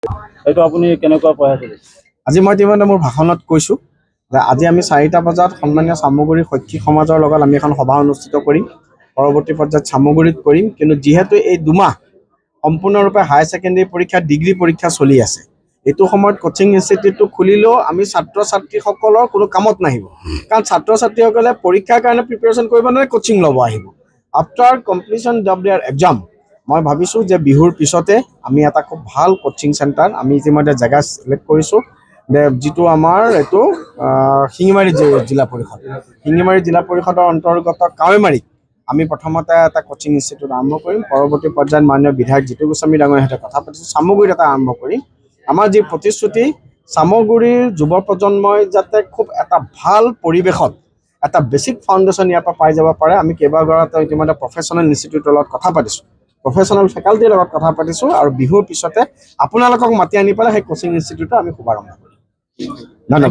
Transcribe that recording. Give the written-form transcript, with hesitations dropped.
এইটো আপুনি কেনেকুৱা প্ৰয়াস কৰিছে? আজি মই ইতিমধ্যে মোৰ ভাষণত কৈছোঁ যে আজি আমি 4টা বজাত সন্মানীয় চামগুৰি শৈক্ষিক সমাজৰ লগত আমি এখন সভা অনুষ্ঠিত কৰিম। পৰৱৰ্তী পৰ্যায়ত চামগুৰিত কৰিম। কিন্তু যিহেতু এই 2 মাহ সম্পূৰ্ণৰূপে হায়াৰ ছেকেণ্ডেৰী পৰীক্ষা, ডিগ্ৰী পৰীক্ষা চলি আছে, এইটো সময়ত কোচিং ইনষ্টিটিউটটো খুলিলেও আমি ছাত্ৰ ছাত্ৰীসকলৰ কোনো কামত নাহিব। কাৰণ ছাত্ৰ ছাত্ৰীসকলে পৰীক্ষাৰ কাৰণে প্ৰিপেৰেশ্যন কৰিব নোৱাৰে, কোচিং ল'ব আহিব। After completion of there exam মই ভাবিছোঁ যে বিহুৰ পিছতে আমি এটা খুব ভাল কোচিং চেণ্টাৰ আমি ইতিমধ্যে জেগা চিলেক্ট কৰিছোঁ, যিটো আমাৰ এইটো শিঙিমাৰী জিলা পৰিষদ। শিঙিমাৰী জিলা পৰিষদৰ অন্তৰ্গত কাৱৈমাৰীত আমি প্ৰথমতে এটা কোচিং ইনষ্টিটিউট আৰম্ভ কৰিম। পৰৱৰ্তী পৰ্যায়ত মাননীয় বিধায়ক জিতু গোস্বামী ডাঙৰীয়াৰ সৈতে কথা পাতিছোঁ, চামগুৰিত এটা আৰম্ভ কৰিম। আমাৰ যি প্ৰতিশ্ৰুতি, চামগুৰিৰ যুৱ প্ৰজন্মই যাতে খুব এটা ভাল পৰিৱেশত এটা বেছিক ফাউণ্ডেশ্যন ইয়াৰ পৰা পাই যাব পাৰে। আমি কেইবাগৰাকীও ইতিমধ্যে প্ৰফেচনেল ইনষ্টিটিউটৰ লগত কথা পাতিছোঁ, প্ৰফেচনেল ফেকাল্টিৰ লগত কথা পাতিছোঁ, আৰু বিহুৰ পিছতে আপোনালোকক মাতি আনি পেলাই সেই কোচিং ইনষ্টিটিউটৰ আমি শুভাৰম্ভ কৰিম। ধন্যবাদ।